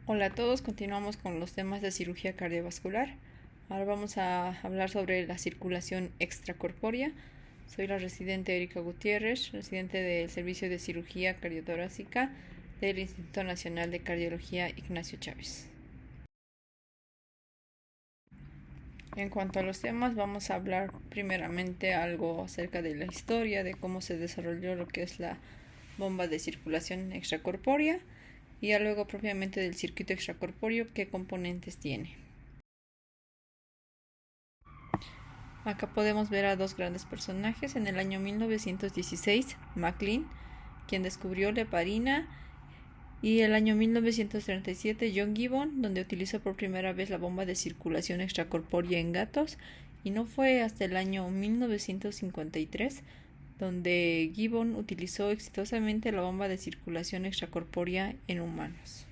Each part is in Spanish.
Hola a todos, continuamos con los temas de cirugía cardiovascular. Ahora vamos a hablar sobre la circulación extracorpórea. Soy la residente Erika Gutiérrez, residente del Servicio de Cirugía Cardiotorácica del Instituto Nacional de Cardiología Ignacio Chávez. En cuanto a los temas, vamos a hablar primeramente algo acerca de la historia, de cómo se desarrolló lo que es la bomba de circulación extracorpórea y ya luego propiamente del circuito extracorpóreo, qué componentes tiene. Acá podemos ver a dos grandes personajes. En el año 1916, MacLean, quien descubrió la heparina, y el año 1937, John Gibbon, donde utilizó por primera vez la bomba de circulación extracorpórea en gatos, y no fue hasta el año 1953 donde Gibbon utilizó exitosamente la bomba de circulación extracorpórea en humanos.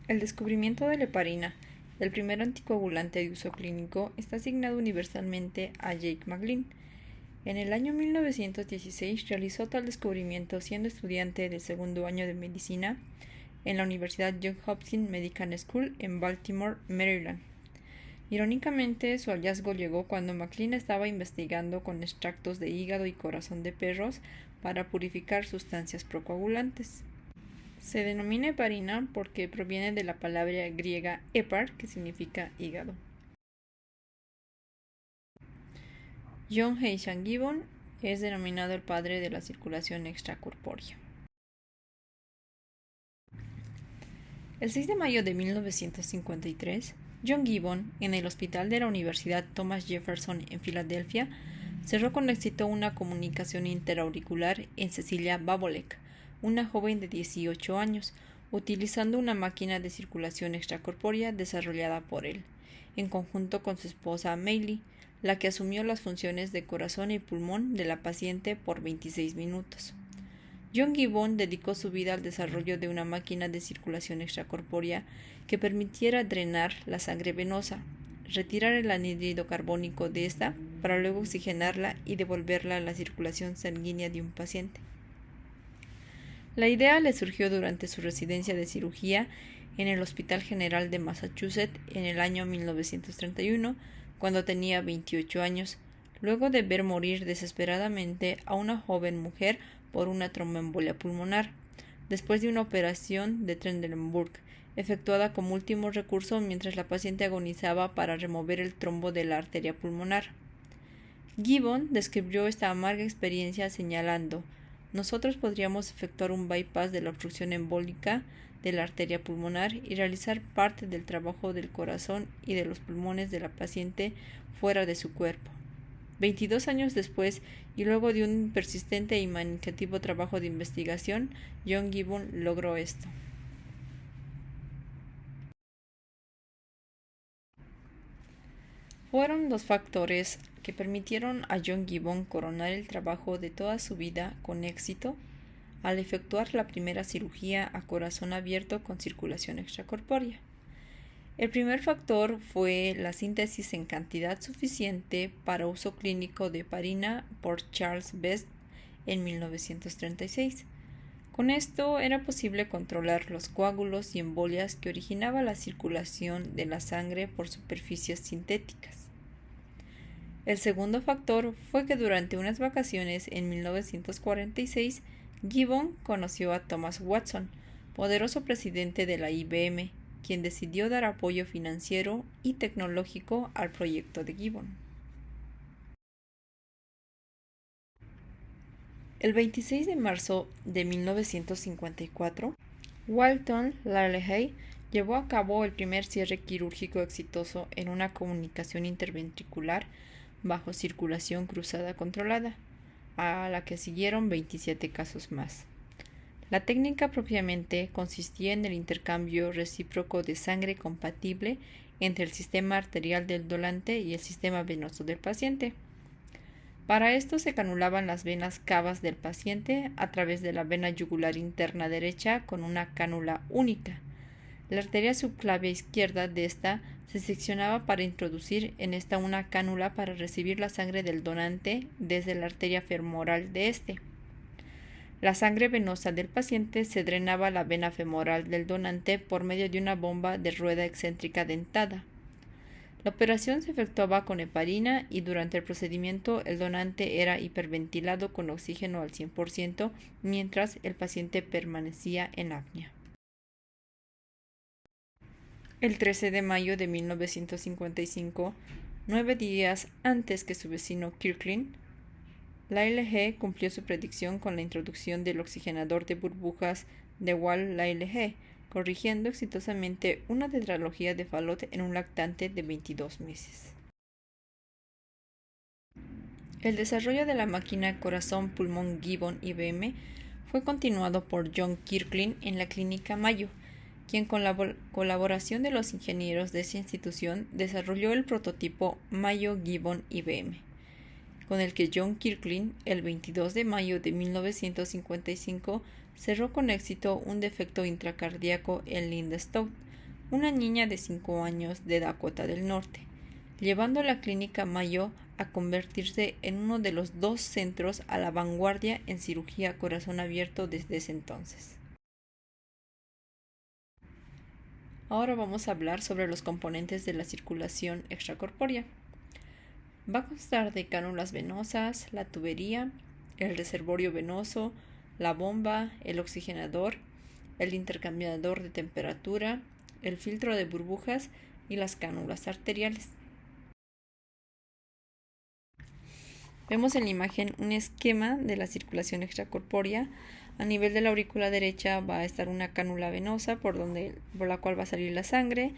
El descubrimiento de la heparina, el primer anticoagulante de uso clínico, está asignado universalmente a Jake MacLean. En el año 1916 realizó tal descubrimiento siendo estudiante del segundo año de medicina en la Universidad Johns Hopkins Medical School en Baltimore, Maryland. Irónicamente, su hallazgo llegó cuando MacLean estaba investigando con extractos de hígado y corazón de perros para purificar sustancias procoagulantes. Se denomina heparina porque proviene de la palabra griega hepar, que significa hígado. John Heyshan Gibbon es denominado el padre de la circulación extracorpórea. El 6 de mayo de 1953, John Gibbon, en el hospital de la Universidad Thomas Jefferson en Filadelfia, cerró con éxito una comunicación interauricular en Cecilia Babolek, una joven de 18 años, utilizando una máquina de circulación extracorpórea desarrollada por él, en conjunto con su esposa Maylie, la que asumió las funciones de corazón y pulmón de la paciente por 26 minutos. John Gibbon dedicó su vida al desarrollo de una máquina de circulación extracorpórea que permitiera drenar la sangre venosa, retirar el anhídrido carbónico de esta para luego oxigenarla y devolverla a la circulación sanguínea de un paciente. La idea le surgió durante su residencia de cirugía en el Hospital General de Massachusetts en el año 1931, cuando tenía 28 años, luego de ver morir desesperadamente a una joven mujer por una tromboembolia pulmonar, después de una operación de Trendelenburg, efectuada como último recurso mientras la paciente agonizaba para remover el trombo de la arteria pulmonar. Gibbon describió esta amarga experiencia señalando: nosotros podríamos efectuar un bypass de la obstrucción embólica de la arteria pulmonar y realizar parte del trabajo del corazón y de los pulmones de la paciente fuera de su cuerpo. 22 años después, y luego de un persistente e imaginativo trabajo de investigación, John Gibbon logró esto. Fueron dos factores que permitieron a John Gibbon coronar el trabajo de toda su vida con éxito al efectuar la primera cirugía a corazón abierto con circulación extracorpórea. El primer factor fue la síntesis en cantidad suficiente para uso clínico de heparina por Charles Best en 1936. Con esto era posible controlar los coágulos y embolias que originaba la circulación de la sangre por superficies sintéticas. El segundo factor fue que durante unas vacaciones en 1946, Gibbon conoció a Thomas Watson, poderoso presidente de la IBM, quien decidió dar apoyo financiero y tecnológico al proyecto de Gibbon. El 26 de marzo de 1954, Walton Lalehey llevó a cabo el primer cierre quirúrgico exitoso en una comunicación interventricular bajo circulación cruzada controlada, a la que siguieron 27 casos más. La técnica propiamente consistía en el intercambio recíproco de sangre compatible entre el sistema arterial del donante y el sistema venoso del paciente. Para esto se canulaban las venas cavas del paciente a través de la vena yugular interna derecha con una cánula única. La arteria subclavia izquierda de esta se seccionaba para introducir en esta una cánula para recibir la sangre del donante desde la arteria femoral de este. La sangre venosa del paciente se drenaba a la vena femoral del donante por medio de una bomba de rueda excéntrica dentada. La operación se efectuaba con heparina y durante el procedimiento el donante era hiperventilado con oxígeno al 100% mientras el paciente permanecía en apnea. El 13 de mayo de 1955, 9 días antes que su vecino Kirkland, Lyle G. cumplió su predicción con la introducción del oxigenador de burbujas de Wall-Lyle G., corrigiendo exitosamente una tetralogía de Fallot en un lactante de 22 meses. El desarrollo de la máquina corazón-pulmón Gibbon IBM fue continuado por John Kirkland en la Clínica Mayo, quien con la colaboración de los ingenieros de esa institución desarrolló el prototipo Mayo-Gibbon IBM, con el que John Kirkland, el 22 de mayo de 1955, cerró con éxito un defecto intracardíaco en Linda Stout, una niña de 5 años de Dakota del Norte, llevando a la Clínica Mayo a convertirse en uno de los 2 centros a la vanguardia en cirugía corazón abierto desde ese entonces. Ahora vamos a hablar sobre los componentes de la circulación extracorpórea. Va a constar de cánulas venosas, la tubería, el reservorio venoso, la bomba, el oxigenador, el intercambiador de temperatura, el filtro de burbujas y las cánulas arteriales. Vemos en la imagen un esquema de la circulación extracorpórea. A nivel de la aurícula derecha va a estar una cánula venosa por la cual va a salir la sangre.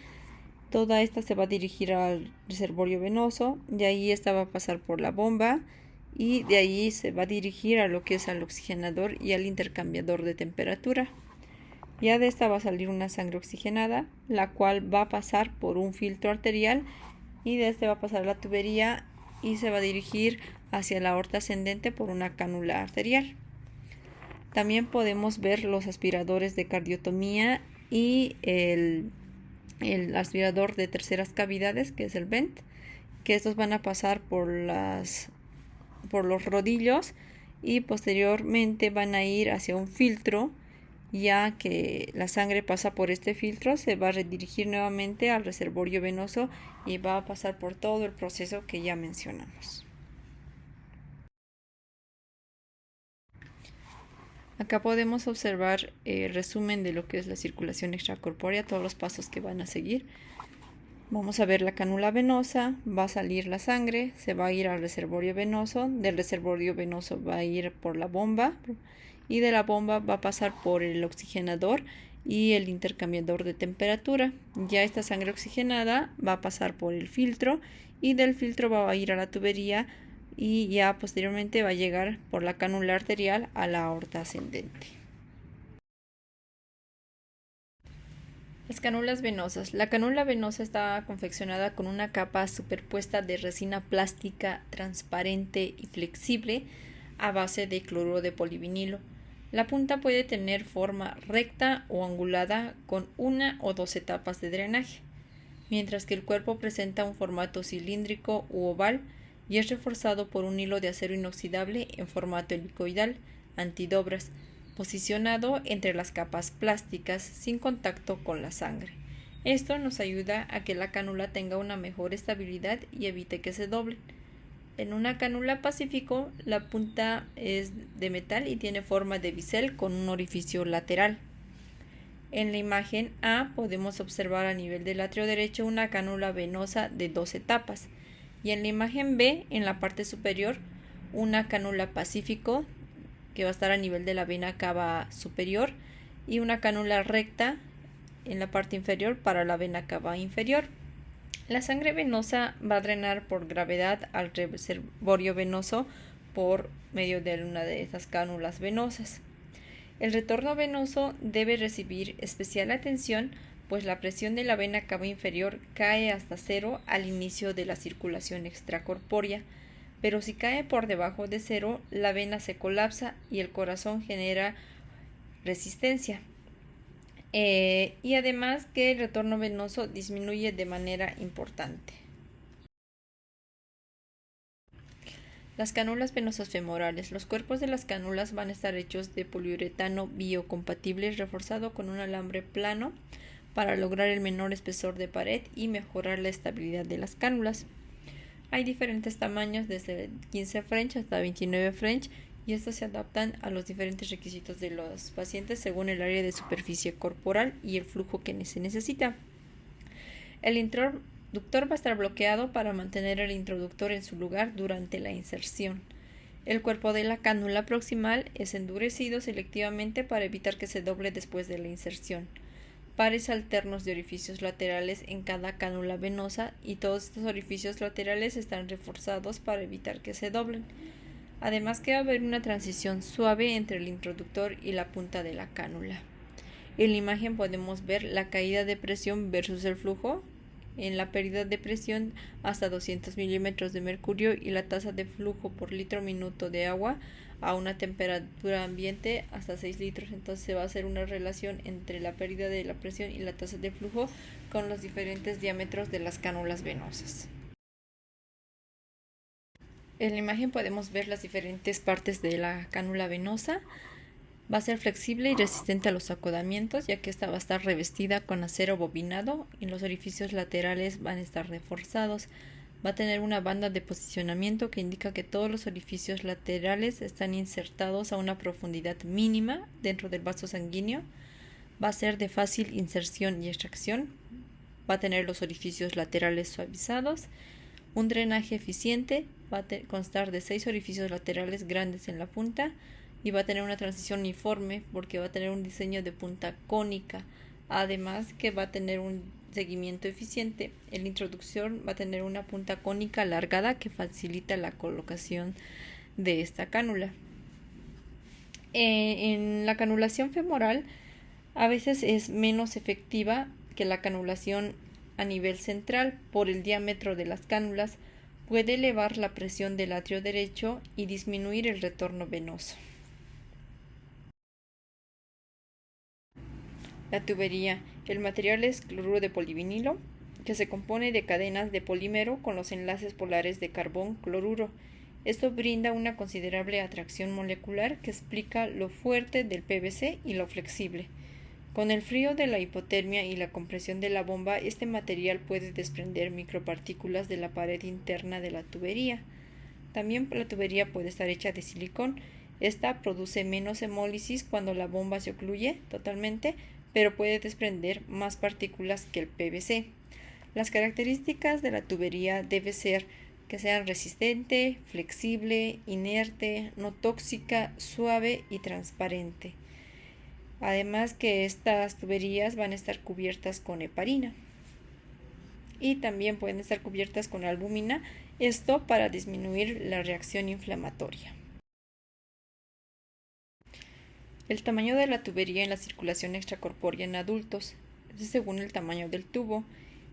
Toda esta se va a dirigir al reservorio venoso, de ahí esta va a pasar por la bomba y de ahí se va a dirigir a lo que es al oxigenador y al intercambiador de temperatura. Ya de esta va a salir una sangre oxigenada, la cual va a pasar por un filtro arterial y de este va a pasar a la tubería y se va a dirigir hacia la aorta ascendente por una cánula arterial. También podemos ver los aspiradores de cardiotomía y el aspirador de terceras cavidades, que es el vent, que estos van a pasar por los rodillos y posteriormente van a ir hacia un filtro. Ya que la sangre pasa por este filtro, se va a redirigir nuevamente al reservorio venoso y va a pasar por todo el proceso que ya mencionamos. Acá podemos observar el resumen de lo que es la circulación extracorpórea, todos los pasos que van a seguir. Vamos a ver la cánula venosa, va a salir la sangre, se va a ir al reservorio venoso, del reservorio venoso va a ir por la bomba y de la bomba va a pasar por el oxigenador y el intercambiador de temperatura. Ya esta sangre oxigenada va a pasar por el filtro y del filtro va a ir a la tubería y ya posteriormente va a llegar por la cánula arterial a la aorta ascendente. Las cánulas venosas. La cánula venosa está confeccionada con una capa superpuesta de resina plástica transparente y flexible a base de cloruro de polivinilo. La punta puede tener forma recta o angulada con una o 2 etapas de drenaje, mientras que el cuerpo presenta un formato cilíndrico u oval y es reforzado por un hilo de acero inoxidable en formato helicoidal, antidobras, posicionado entre las capas plásticas sin contacto con la sangre. Esto nos ayuda a que la cánula tenga una mejor estabilidad y evite que se doble. En una cánula Pacífico, la punta es de metal y tiene forma de bisel con un orificio lateral. En la imagen A podemos observar a nivel del atrio derecho una cánula venosa de 2 etapas y en la imagen B, en la parte superior, una cánula Pacífico que va a estar a nivel de la vena cava superior y una cánula recta en la parte inferior para la vena cava inferior. La sangre venosa va a drenar por gravedad al reservorio venoso por medio de una de estas cánulas venosas. El retorno venoso debe recibir especial atención, pues la presión de la vena cava inferior cae hasta 0 al inicio de la circulación extracorpórea, pero si cae por debajo de 0, la vena se colapsa y el corazón genera resistencia. Y además que el retorno venoso disminuye de manera importante. Las cánulas venosas femorales. Los cuerpos de las cánulas van a estar hechos de poliuretano biocompatible reforzado con un alambre plano para lograr el menor espesor de pared y mejorar la estabilidad de las cánulas. Hay diferentes tamaños, desde 15 French hasta 29 French, y estos se adaptan a los diferentes requisitos de los pacientes según el área de superficie corporal y el flujo que se necesita. El introductor va a estar bloqueado para mantener el introductor en su lugar durante la inserción. El cuerpo de la cánula proximal es endurecido selectivamente para evitar que se doble después de la inserción. Pares alternos de orificios laterales en cada cánula venosa, y todos estos orificios laterales están reforzados para evitar que se doblen. Además que va a haber una transición suave entre el introductor y la punta de la cánula. En la imagen podemos ver la caída de presión versus el flujo. En la pérdida de presión hasta 200 milímetros de mercurio y la tasa de flujo por litro minuto de agua a una temperatura ambiente hasta 6 litros. Entonces se va a hacer una relación entre la pérdida de la presión y la tasa de flujo con los diferentes diámetros de las cánulas venosas. En la imagen podemos ver las diferentes partes de la cánula venosa. Va a ser flexible y resistente a los acodamientos, ya que esta va a estar revestida con acero bobinado y los orificios laterales van a estar reforzados. Va a tener una banda de posicionamiento que indica que todos los orificios laterales están insertados a una profundidad mínima dentro del vaso sanguíneo. Va a ser de fácil inserción y extracción. Va a tener los orificios laterales suavizados. Un drenaje eficiente. Va a constar de 6 orificios laterales grandes en la punta. Y va a tener una transición uniforme porque va a tener un diseño de punta cónica. Además que va a tener un seguimiento eficiente. El introductor va a tener una punta cónica alargada que facilita la colocación de esta cánula. En la canulación femoral a veces es menos efectiva que la canulación a nivel central por el diámetro de las cánulas. Puede elevar la presión del atrio derecho y disminuir el retorno venoso. La tubería. El material es cloruro de polivinilo, que se compone de cadenas de polímero con los enlaces polares de carbón-cloruro. Esto brinda una considerable atracción molecular que explica lo fuerte del PVC y lo flexible. Con el frío de la hipotermia y la compresión de la bomba, este material puede desprender micropartículas de la pared interna de la tubería. También la tubería puede estar hecha de silicón. Esta produce menos hemólisis cuando la bomba se ocluye totalmente, pero puede desprender más partículas que el PVC. Las características de la tubería deben ser que sea resistente, flexible, inerte, no tóxica, suave y transparente. Además que estas tuberías van a estar cubiertas con heparina y también pueden estar cubiertas con albúmina, esto para disminuir la reacción inflamatoria. El tamaño de la tubería en la circulación extracorpórea en adultos es según el tamaño del tubo.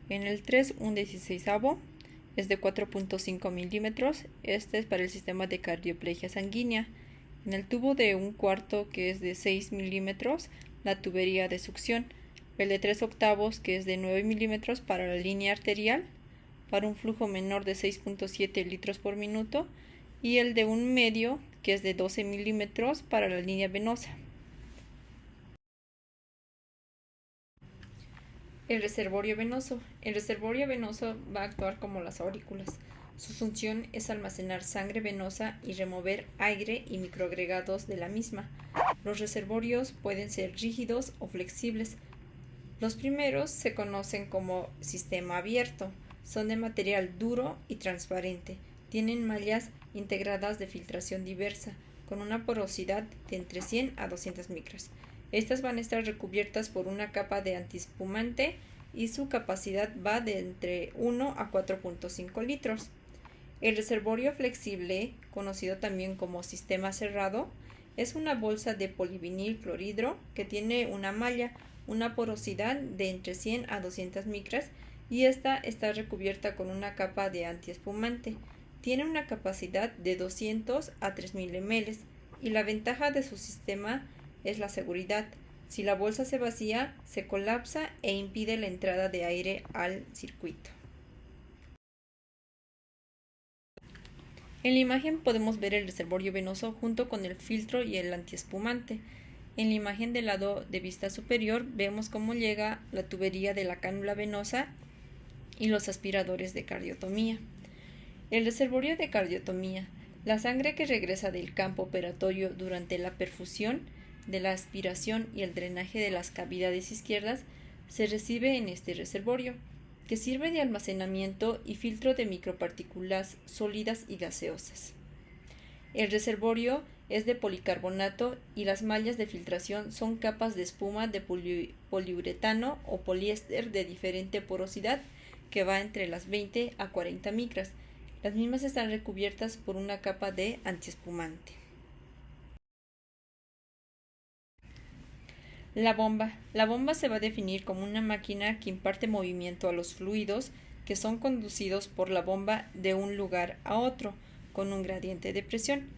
En el 3, un 16avo es de 4.5 milímetros. Este es para el sistema de cardioplegia sanguínea. En el tubo de 1/4, que es de 6 milímetros, la tubería de succión. El de 3/8, que es de 9 milímetros, para la línea arterial, para un flujo menor de 6.7 litros por minuto. Y el de 1/2, que es de 12 milímetros, para la línea venosa. El reservorio venoso. El reservorio venoso va a actuar como las aurículas. Su función es almacenar sangre venosa y remover aire y microagregados de la misma. Los reservorios pueden ser rígidos o flexibles. Los primeros se conocen como sistema abierto. Son de material duro y transparente. Tienen mallas integradas de filtración diversa, con una porosidad de entre 100 a 200 micras. Estas van a estar recubiertas por una capa de antiespumante y su capacidad va de entre 1 a 4.5 litros. El reservorio flexible, conocido también como sistema cerrado, es una bolsa de polivinil clorhidro que tiene una malla, una porosidad de entre 100 a 200 micras y esta está recubierta con una capa de antiespumante. Tiene una capacidad de 200 a 3000 ml y la ventaja de su sistema es la seguridad. Si la bolsa se vacía, se colapsa e impide la entrada de aire al circuito. En la imagen podemos ver el reservorio venoso junto con el filtro y el antiespumante. En la imagen del lado de vista superior vemos cómo llega la tubería de la cánula venosa y los aspiradores de cardiotomía. El reservorio de cardiotomía, la sangre que regresa del campo operatorio durante la perfusión, de la aspiración y el drenaje de las cavidades izquierdas, se recibe en este reservorio, que sirve de almacenamiento y filtro de micropartículas sólidas y gaseosas. El reservorio es de policarbonato y las mallas de filtración son capas de espuma de poliuretano o poliéster de diferente porosidad que va entre las 20 a 40 micras. Las mismas están recubiertas por una capa de antiespumante. La bomba. La bomba se va a definir como una máquina que imparte movimiento a los fluidos que son conducidos por la bomba de un lugar a otro, con un gradiente de presión.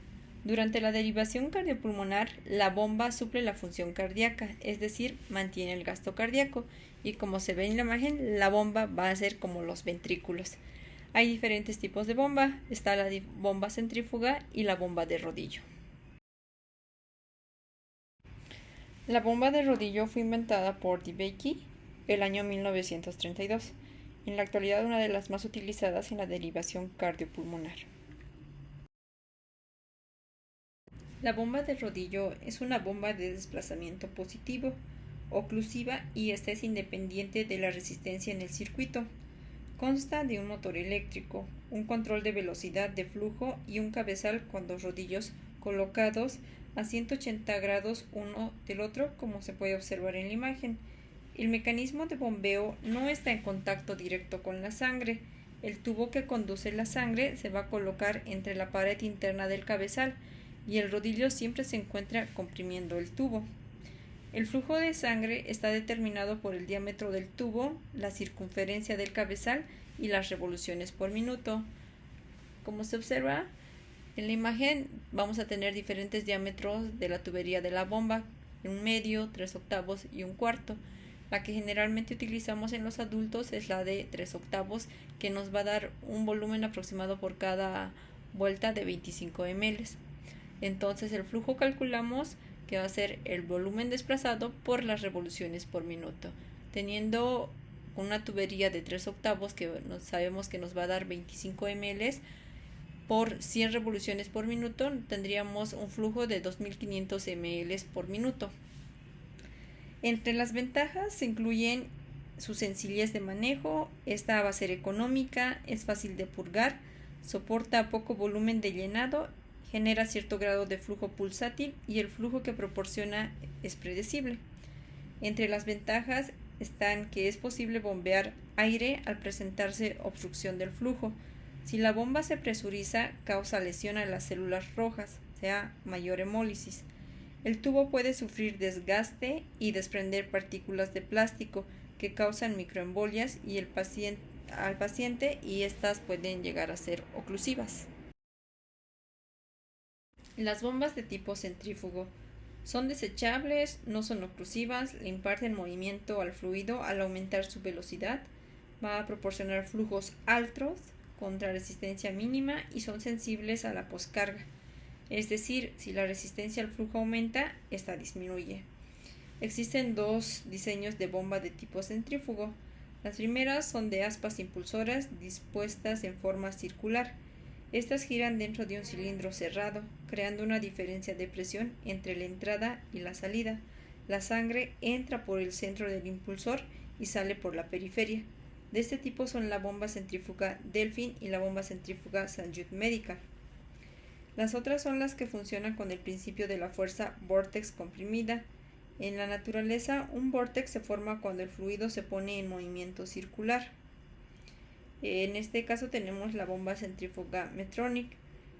Durante la derivación cardiopulmonar, la bomba suple la función cardíaca, es decir, mantiene el gasto cardíaco, y como se ve en la imagen, la bomba va a ser como los ventrículos. Hay diferentes tipos de bomba, está la bomba centrífuga y la bomba de rodillo. La bomba de rodillo fue inventada por DeBakey el año 1932, en la actualidad una de las más utilizadas en la derivación cardiopulmonar. La bomba de rodillo es una bomba de desplazamiento positivo, oclusiva y esta es independiente de la resistencia en el circuito. Consta de un motor eléctrico, un control de velocidad de flujo y un cabezal con dos rodillos colocados a 180 grados uno del otro, como se puede observar en la imagen. El mecanismo de bombeo no está en contacto directo con la sangre. El tubo que conduce la sangre se va a colocar entre la pared interna del cabezal y el rodillo siempre se encuentra comprimiendo el tubo. El flujo de sangre está determinado por el diámetro del tubo, la circunferencia del cabezal y las revoluciones por minuto. Como se observa en la imagen, vamos a tener diferentes diámetros de la tubería de la bomba, un medio, 3/8 y un cuarto. La que generalmente utilizamos en los adultos es la de 3/8, que nos va a dar un volumen aproximado por cada vuelta de 25 ml. Entonces el flujo calculamos que va a ser el volumen desplazado por las revoluciones por minuto. Teniendo una tubería de 3/8 que sabemos que nos va a dar 25 ml por 100 revoluciones por minuto, tendríamos un flujo de 2500 ml por minuto. Entre las ventajas se incluyen su sencillez de manejo, esta va a ser económica, es fácil de purgar, soporta poco volumen de llenado, genera cierto grado de flujo pulsátil y el flujo que proporciona es predecible. Entre las ventajas están que es posible bombear aire al presentarse obstrucción del flujo. Si la bomba se presuriza, causa lesión a las células rojas, o sea, mayor hemólisis. El tubo puede sufrir desgaste y desprender partículas de plástico que causan microembolias al paciente y estas pueden llegar a ser oclusivas. Las bombas de tipo centrífugo son desechables, no son oclusivas, le imparten movimiento al fluido al aumentar su velocidad, va a proporcionar flujos altos contra resistencia mínima y son sensibles a la poscarga. Es decir, si la resistencia al flujo aumenta, esta disminuye. Existen dos diseños de bomba de tipo centrífugo. Las primeras son de aspas impulsoras dispuestas en forma circular. Estas giran dentro de un cilindro cerrado, creando una diferencia de presión entre la entrada y la salida. La sangre entra por el centro del impulsor y sale por la periferia. De este tipo son la bomba centrífuga Delfin y la bomba centrífuga St. Jude Medical. Las otras son las que funcionan con el principio de la fuerza vórtex comprimida. En la naturaleza, un vórtex se forma cuando el fluido se pone en movimiento circular. En este caso tenemos la bomba centrífuga Medtronic.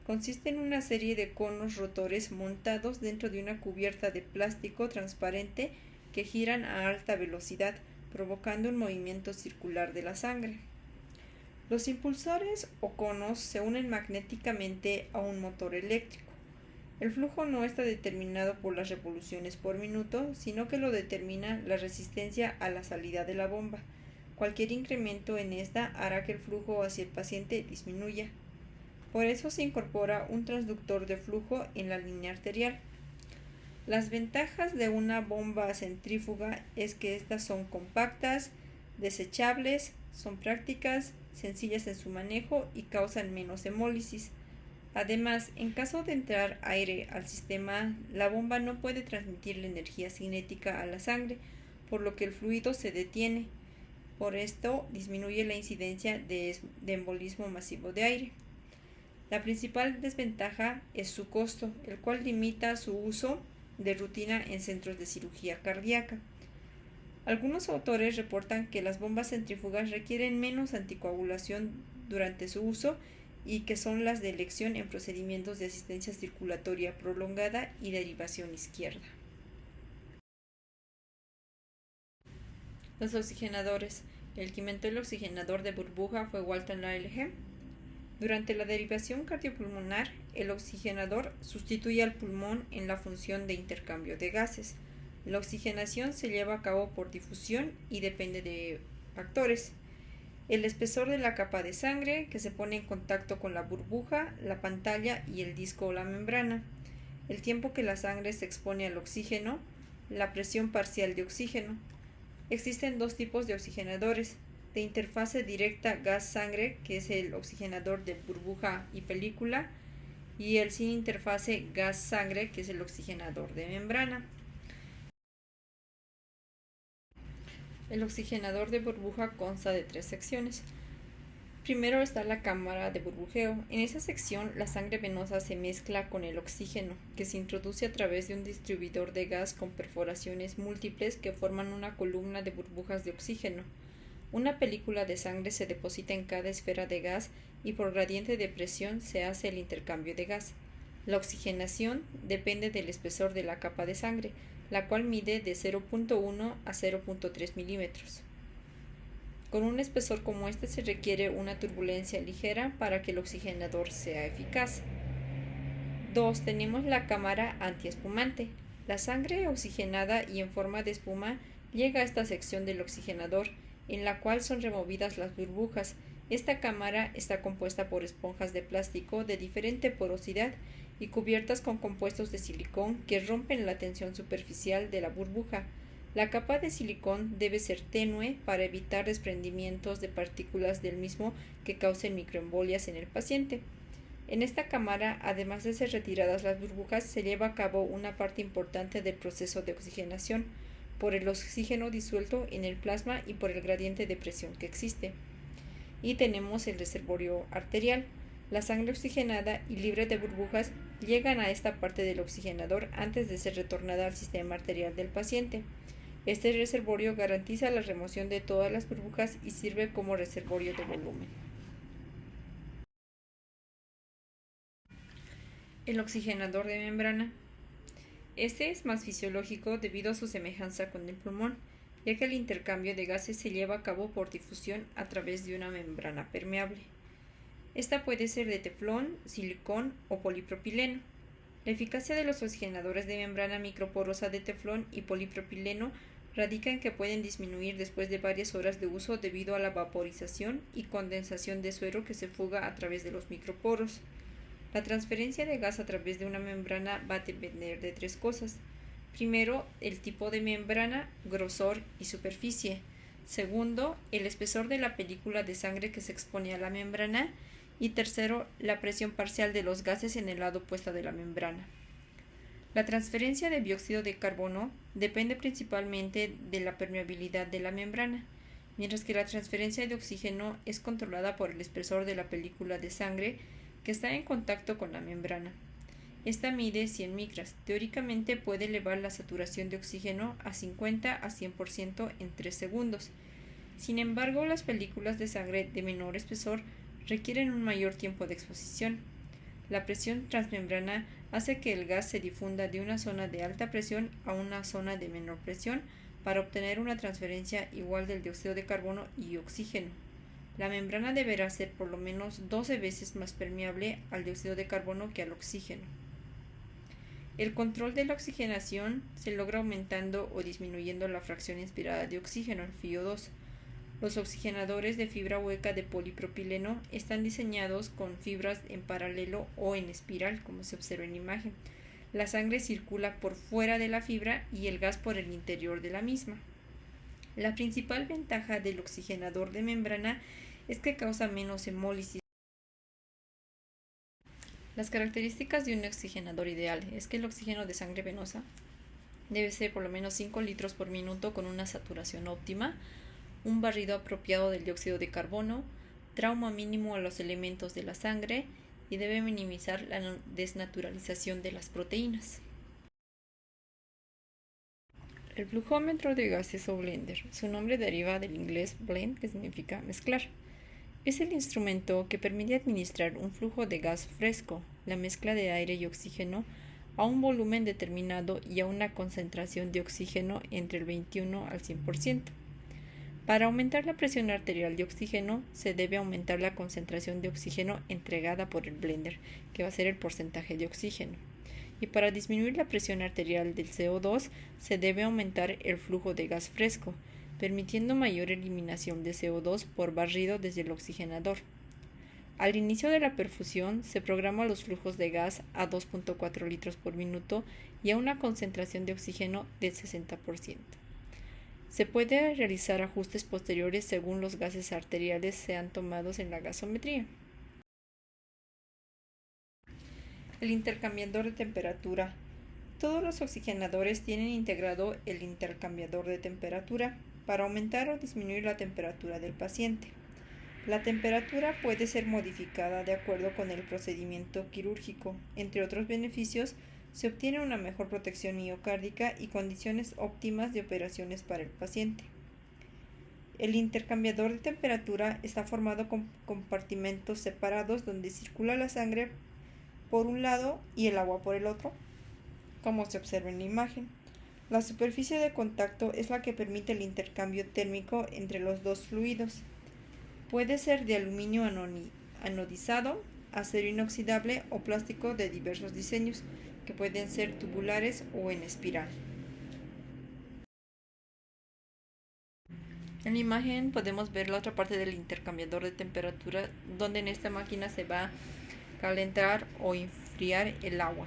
Consiste en una serie de conos rotores montados dentro de una cubierta de plástico transparente que giran a alta velocidad, provocando un movimiento circular de la sangre. Los impulsores o conos se unen magnéticamente a un motor eléctrico. El flujo no está determinado por las revoluciones por minuto, sino que lo determina la resistencia a la salida de la bomba. Cualquier incremento en esta hará que el flujo hacia el paciente disminuya. Por eso se incorpora un transductor de flujo en la línea arterial. Las ventajas de una bomba centrífuga es que estas son compactas, desechables, son prácticas, sencillas en su manejo y causan menos hemólisis. Además, en caso de entrar aire al sistema, la bomba no puede transmitir la energía cinética a la sangre, por lo que el fluido se detiene. Por esto, disminuye la incidencia de embolismo masivo de aire. La principal desventaja es su costo, el cual limita su uso de rutina en centros de cirugía cardíaca. Algunos autores reportan que las bombas centrífugas requieren menos anticoagulación durante su uso y que son las de elección en procedimientos de asistencia circulatoria prolongada y derivación izquierda. Los oxigenadores. El que inventó el oxigenador de burbuja fue Walter Rayleigh. Durante la derivación cardiopulmonar, el oxigenador sustituye al pulmón en la función de intercambio de gases. La oxigenación se lleva a cabo por difusión y depende de factores. El espesor de la capa de sangre, que se pone en contacto con la burbuja, la pantalla y el disco o la membrana. El tiempo que la sangre se expone al oxígeno, la presión parcial de oxígeno. Existen dos tipos de oxigenadores: de interfase directa gas-sangre, que es el oxigenador de burbuja y película, y el sin interfase gas-sangre, que es el oxigenador de membrana. El oxigenador de burbuja consta de 3 secciones. Primero está la cámara de burbujeo. En esa sección, la sangre venosa se mezcla con el oxígeno, que se introduce a través de un distribuidor de gas con perforaciones múltiples que forman una columna de burbujas de oxígeno. Una película de sangre se deposita en cada esfera de gas y por gradiente de presión se hace el intercambio de gas. La oxigenación depende del espesor de la capa de sangre, la cual mide de 0.1 a 0.3 milímetros. Con un espesor como este se requiere una turbulencia ligera para que el oxigenador sea eficaz. 2. Tenemos la cámara antiespumante. La sangre oxigenada y en forma de espuma llega a esta sección del oxigenador, en la cual son removidas las burbujas. Esta cámara está compuesta por esponjas de plástico de diferente porosidad y cubiertas con compuestos de silicón que rompen la tensión superficial de la burbuja. La capa de silicón debe ser tenue para evitar desprendimientos de partículas del mismo que causen microembolias en el paciente. En esta cámara, además de ser retiradas las burbujas, se lleva a cabo una parte importante del proceso de oxigenación, por el oxígeno disuelto en el plasma y por el gradiente de presión que existe. Y tenemos el reservorio arterial. La sangre oxigenada y libre de burbujas llegan a esta parte del oxigenador antes de ser retornada al sistema arterial del paciente. Este reservorio garantiza la remoción de todas las burbujas y sirve como reservorio de volumen. El oxigenador de membrana. Este es más fisiológico debido a su semejanza con el pulmón, ya que el intercambio de gases se lleva a cabo por difusión a través de una membrana permeable. Esta puede ser de teflón, silicón o polipropileno. La eficacia de los oxigenadores de membrana microporosa de teflón y polipropileno radica en que pueden disminuir después de varias horas de uso debido a la vaporización y condensación de suero que se fuga a través de los microporos. La transferencia de gas a través de una membrana va a depender de 3 cosas. Primero, el tipo de membrana, grosor y superficie. Segundo, el espesor de la película de sangre que se expone a la membrana. Y tercero, la presión parcial de los gases en el lado opuesto de la membrana. La transferencia de dióxido de carbono depende principalmente de la permeabilidad de la membrana, mientras que la transferencia de oxígeno es controlada por el espesor de la película de sangre que está en contacto con la membrana. Esta mide 100 micras. Teóricamente puede elevar la saturación de oxígeno a 50 a 100% en 3 segundos. Sin embargo, las películas de sangre de menor espesor requieren un mayor tiempo de exposición. La presión transmembrana hace que el gas se difunda de una zona de alta presión a una zona de menor presión para obtener una transferencia igual del dióxido de carbono y oxígeno. La membrana deberá ser por lo menos 12 veces más permeable al dióxido de carbono que al oxígeno. El control de la oxigenación se logra aumentando o disminuyendo la fracción inspirada de oxígeno, el FiO2. Los oxigenadores de fibra hueca de polipropileno están diseñados con fibras en paralelo o en espiral, como se observa en la imagen. La sangre circula por fuera de la fibra y el gas por el interior de la misma. La principal ventaja del oxigenador de membrana es que causa menos hemólisis. Las características de un oxigenador ideal es que el oxígeno de sangre venosa debe ser por lo menos 5 litros por minuto con una saturación óptima, un barrido apropiado del dióxido de carbono, trauma mínimo a los elementos de la sangre y debe minimizar la desnaturalización de las proteínas. El flujómetro de gases o blender, su nombre deriva del inglés blend, que significa mezclar. Es el instrumento que permite administrar un flujo de gas fresco, la mezcla de aire y oxígeno, a un volumen determinado y a una concentración de oxígeno entre el 21 al 100%. Para aumentar la presión arterial de oxígeno, se debe aumentar la concentración de oxígeno entregada por el blender, que va a ser el porcentaje de oxígeno. Y para disminuir la presión arterial del CO2, se debe aumentar el flujo de gas fresco, permitiendo mayor eliminación de CO2 por barrido desde el oxigenador. Al inicio de la perfusión, se programa los flujos de gas a 2.4 litros por minuto y a una concentración de oxígeno del 60%. Se puede realizar ajustes posteriores según los gases arteriales sean tomados en la gasometría. El intercambiador de temperatura. Todos los oxigenadores tienen integrado el intercambiador de temperatura para aumentar o disminuir la temperatura del paciente. La temperatura puede ser modificada de acuerdo con el procedimiento quirúrgico. Entre otros beneficios, se obtiene una mejor protección miocárdica y condiciones óptimas de operaciones para el paciente. El intercambiador de temperatura está formado con compartimentos separados donde circula la sangre por un lado y el agua por el otro, como se observa en la imagen. La superficie de contacto es la que permite el intercambio térmico entre los dos fluidos. Puede ser de aluminio anodizado, acero inoxidable o plástico de diversos diseños, que pueden ser tubulares o en espiral. En la imagen podemos ver la otra parte del intercambiador de temperatura, donde en esta máquina se va a calentar o enfriar el agua.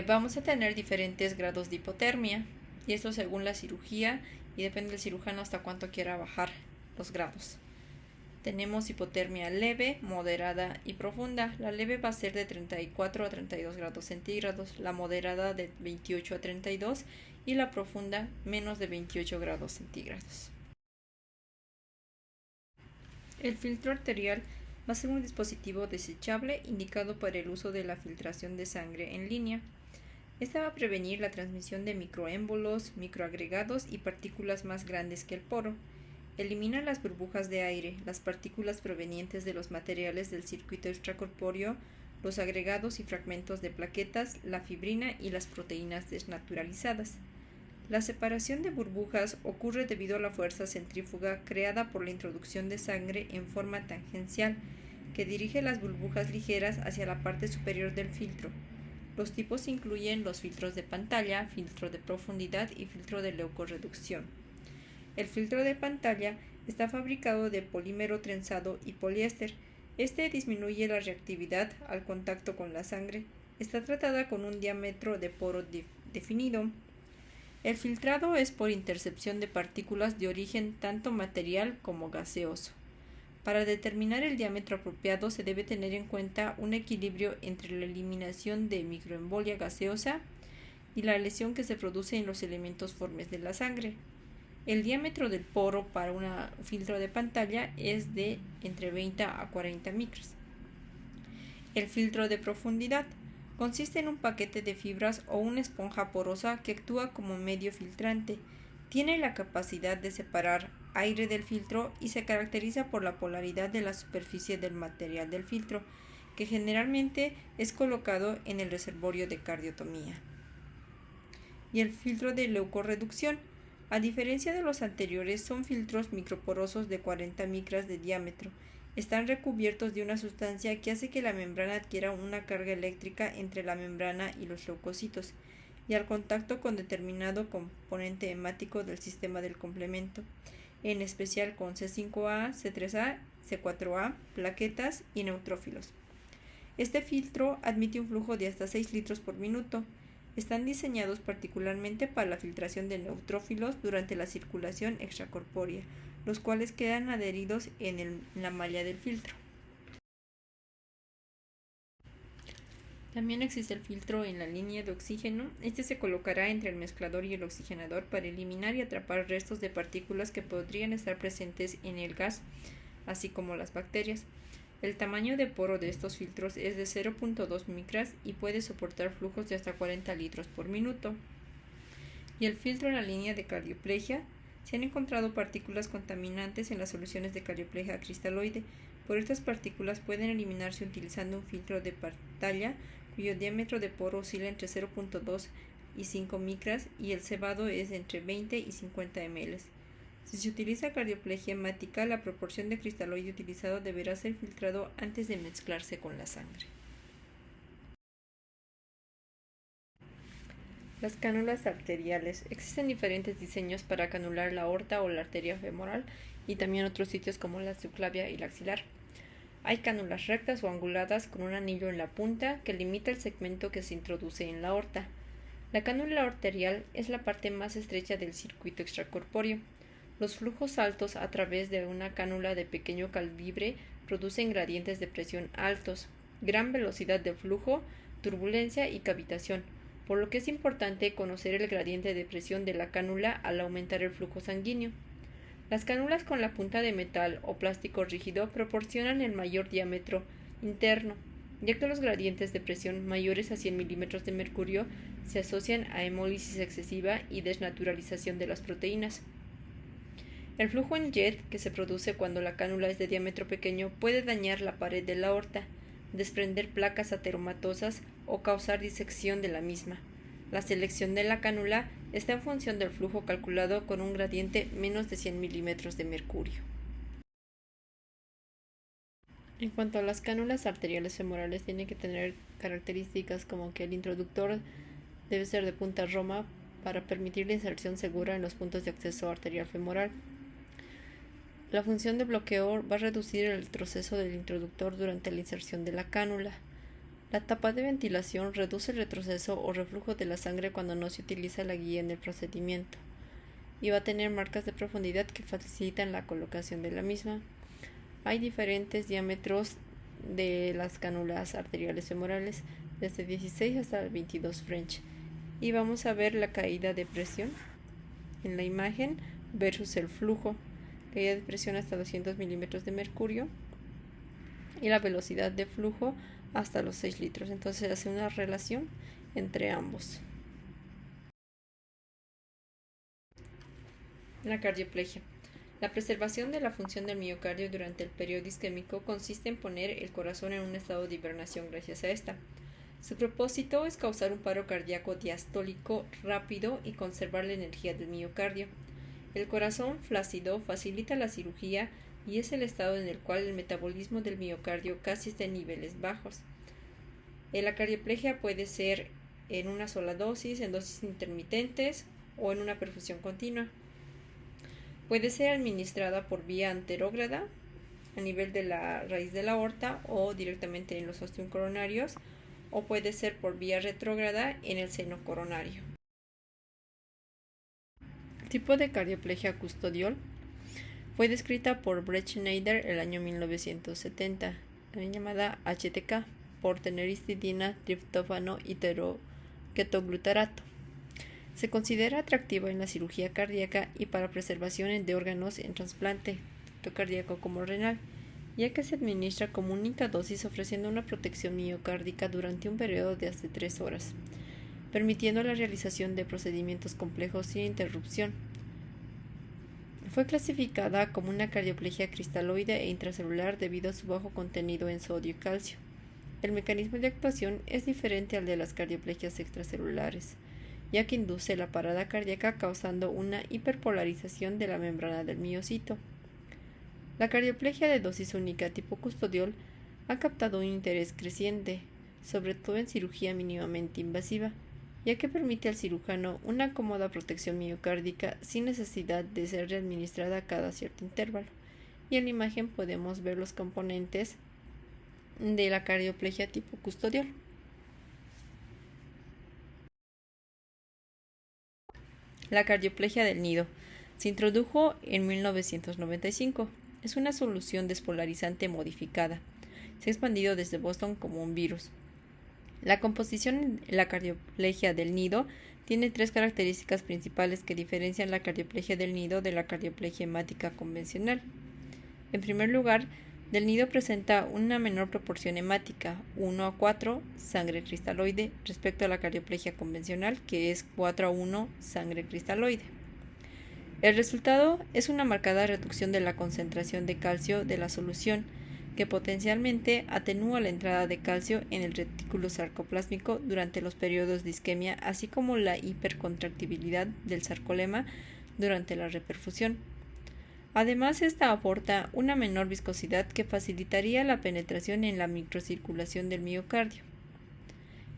Vamos a tener diferentes grados de hipotermia, y esto según la cirugía, y depende del cirujano hasta cuánto quiera bajar los grados. Tenemos hipotermia leve, moderada y profunda. La leve va a ser de 34 a 32 grados centígrados, la moderada de 28 a 32 y la profunda menos de 28 grados centígrados. El filtro arterial va a ser un dispositivo desechable indicado para el uso de la filtración de sangre en línea. Esta va a prevenir la transmisión de microémbolos, microagregados y partículas más grandes que el poro. Elimina las burbujas de aire, las partículas provenientes de los materiales del circuito extracorpóreo, los agregados y fragmentos de plaquetas, la fibrina y las proteínas desnaturalizadas. La separación de burbujas ocurre debido a la fuerza centrífuga creada por la introducción de sangre en forma tangencial, que dirige las burbujas ligeras hacia la parte superior del filtro. Los tipos incluyen los filtros de pantalla, filtro de profundidad y filtro de leucorreducción. El filtro de pantalla está fabricado de polímero trenzado y poliéster. Este disminuye la reactividad al contacto con la sangre. Está tratada con un diámetro de poro definido. El filtrado es por intercepción de partículas de origen tanto material como gaseoso. Para determinar el diámetro apropiado se debe tener en cuenta un equilibrio entre la eliminación de microembolia gaseosa y la lesión que se produce en los elementos formes de la sangre. El diámetro del poro para un filtro de pantalla es de entre 20 a 40 micras. El filtro de profundidad consiste en un paquete de fibras o una esponja porosa que actúa como medio filtrante. Tiene la capacidad de separar aire del filtro y se caracteriza por la polaridad de la superficie del material del filtro, que generalmente es colocado en el reservorio de cardiotomía. Y el filtro de leucorreducción, a diferencia de los anteriores, son filtros microporosos de 40 micras de diámetro. Están recubiertos de una sustancia que hace que la membrana adquiera una carga eléctrica entre la membrana y los leucocitos, y al contacto con determinado componente hemático del sistema del complemento. en especial con C5A, C3A, C4A, plaquetas y neutrófilos. Este filtro admite un flujo de hasta 6 litros por minuto. Están diseñados particularmente para la filtración de neutrófilos durante la circulación extracorpórea, los cuales quedan adheridos en la malla del filtro. También existe el filtro en la línea de oxígeno. Este se colocará entre el mezclador y el oxigenador para eliminar y atrapar restos de partículas que podrían estar presentes en el gas, así como las bacterias. El tamaño de poro de estos filtros es de 0.2 micras y puede soportar flujos de hasta 40 litros por minuto. Y el filtro en la línea de cardioplegia. Se han encontrado partículas contaminantes en las soluciones de cardioplegia cristaloide. Por estas partículas pueden eliminarse utilizando un filtro de pantalla cuyo diámetro de poro oscila entre 0.2 y 5 micras y el cebado es entre 20 y 50 ml. Si se utiliza cardioplegia hemática, la proporción de cristaloide utilizado deberá ser filtrado antes de mezclarse con la sangre. Las cánulas arteriales. Existen diferentes diseños para canular la aorta o la arteria femoral y también otros sitios como la subclavia y la axilar. Hay cánulas rectas o anguladas con un anillo en la punta que limita el segmento que se introduce en la aorta. La cánula arterial es la parte más estrecha del circuito extracorpóreo. Los flujos altos a través de una cánula de pequeño calibre producen gradientes de presión altos, gran velocidad de flujo, turbulencia y cavitación, por lo que es importante conocer el gradiente de presión de la cánula al aumentar el flujo sanguíneo. Las cánulas con la punta de metal o plástico rígido proporcionan el mayor diámetro interno, ya que los gradientes de presión mayores a 100 milímetros de mercurio se asocian a hemólisis excesiva y desnaturalización de las proteínas. El flujo en jet que se produce cuando la cánula es de diámetro pequeño puede dañar la pared de la aorta, desprender placas ateromatosas o causar disección de la misma. La selección de la cánula está en función del flujo calculado con un gradiente menos de 100 milímetros de mercurio. En cuanto a las cánulas arteriales femorales, tienen que tener características como que el introductor debe ser de punta roma para permitir la inserción segura en los puntos de acceso arterial femoral. La función de bloqueo va a reducir el retroceso del introductor durante la inserción de la cánula. La tapa de ventilación reduce el retroceso o reflujo de la sangre cuando no se utiliza la guía en el procedimiento. Y va a tener marcas de profundidad que facilitan la colocación de la misma. Hay diferentes diámetros de las cánulas arteriales femorales, desde 16 hasta 22 French. Y vamos a ver la caída de presión en la imagen versus el flujo. Caída de presión hasta 200 milímetros de mercurio y la velocidad de flujo hasta los 6 litros. Entonces se hace una relación entre ambos. La cardioplegia. La preservación de la función del miocardio durante el periodo isquémico consiste en poner el corazón en un estado de hibernación gracias a esta. Su propósito es causar un paro cardíaco diastólico rápido y conservar la energía del miocardio. El corazón flácido facilita la cirugía y es el estado en el cual el metabolismo del miocardio casi está en niveles bajos. La cardioplegia puede ser en una sola dosis, en dosis intermitentes o en una perfusión continua. Puede ser administrada por vía anterógrada a nivel de la raíz de la aorta o directamente en los ostium coronarios, o puede ser por vía retrógrada en el seno coronario. El tipo de cardioplegia custodial fue descrita por Brett Schneider el año 1970, también llamada HTK, por tener histidina, triptófano y ketoglutarato. Se considera atractiva en la cirugía cardíaca y para preservación de órganos en trasplante, tanto cardíaco como renal, ya que se administra como única dosis ofreciendo una protección miocárdica durante un periodo de hasta 3 horas, permitiendo la realización de procedimientos complejos sin interrupción. Fue clasificada como una cardioplegia cristaloide e intracelular debido a su bajo contenido en sodio y calcio. El mecanismo de actuación es diferente al de las cardioplegias extracelulares, ya que induce la parada cardíaca causando una hiperpolarización de la membrana del miocito. La cardioplegia de dosis única tipo custodial ha captado un interés creciente, sobre todo en cirugía mínimamente invasiva, ya que permite al cirujano una cómoda protección miocárdica sin necesidad de ser readministrada cada cierto intervalo. Y en la imagen podemos ver los componentes de la cardioplegia tipo custodial. La cardioplegia del nido se introdujo en 1995. Es una solución despolarizante modificada. Se ha expandido desde Boston como un virus. La composición de la cardioplegia del nido tiene tres características principales que diferencian la cardioplegia del nido de la cardioplegia hemática convencional. En primer lugar, del nido presenta una menor proporción hemática, 1:4 sangre cristaloide, respecto a la cardioplegia convencional, que es 4:1 sangre cristaloide. El resultado es una marcada reducción de la concentración de calcio de la solución, que potencialmente atenúa la entrada de calcio en el retículo sarcoplásmico durante los periodos de isquemia, así como la hipercontractibilidad del sarcolema durante la reperfusión. Además, esta aporta una menor viscosidad que facilitaría la penetración en la microcirculación del miocardio.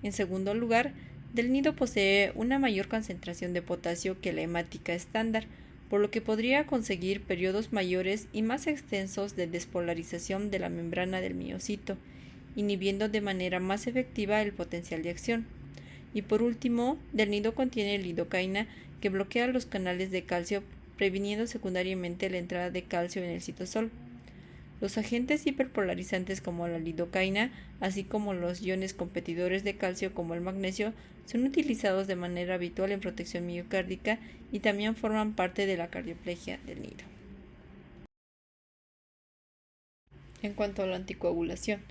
En segundo lugar, del nido posee una mayor concentración de potasio que la hemática estándar, por lo que podría conseguir periodos mayores y más extensos de despolarización de la membrana del miocito, inhibiendo de manera más efectiva el potencial de acción. Y por último, del nido contiene lidocaína, que bloquea los canales de calcio, previniendo secundariamente la entrada de calcio en el citosol. Los agentes hiperpolarizantes como la lidocaína, así como los iones competidores de calcio como el magnesio, son utilizados de manera habitual en protección miocárdica y también forman parte de la cardioplegia del nido. En cuanto a la anticoagulación,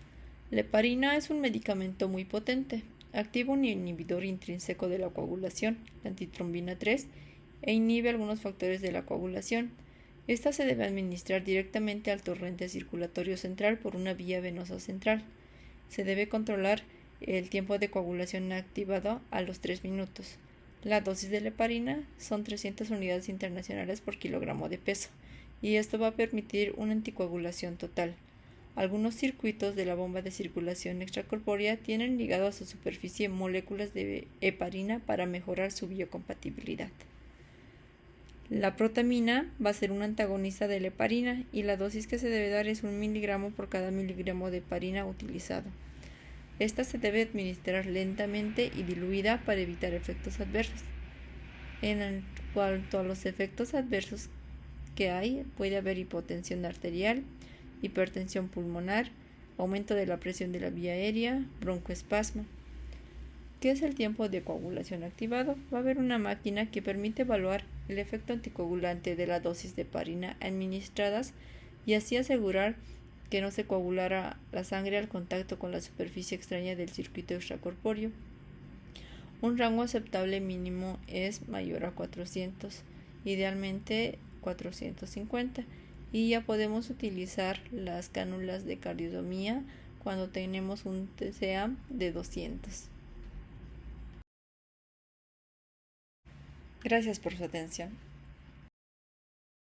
la heparina es un medicamento muy potente. Activa un inhibidor intrínseco de la coagulación, la antitrombina 3, e inhibe algunos factores de la coagulación. Esta se debe administrar directamente al torrente circulatorio central por una vía venosa central. Se debe controlar el tiempo de coagulación activado a los 3 minutos. La dosis de la heparina son 300 unidades internacionales por kilogramo de peso, y esto va a permitir una anticoagulación total. Algunos circuitos de la bomba de circulación extracorpórea tienen ligado a su superficie moléculas de heparina para mejorar su biocompatibilidad. La protamina va a ser un antagonista de la heparina y la dosis que se debe dar es 1 miligramo por cada miligramo de heparina utilizado. Esta se debe administrar lentamente y diluida para evitar efectos adversos. En cuanto a los efectos adversos que hay, puede haber hipotensión arterial, hipertensión pulmonar, aumento de la presión de la vía aérea, broncoespasmo. ¿Qué es el tiempo de coagulación activado? Va a haber una máquina que permite evaluar el efecto anticoagulante de la dosis de heparina administradas y así asegurar que no se coagulara la sangre al contacto con la superficie extraña del circuito extracorpóreo. Un rango aceptable mínimo es mayor a 400, idealmente 450, y ya podemos utilizar las cánulas de cardiotomía cuando tenemos un TCA de 200. Gracias por su atención.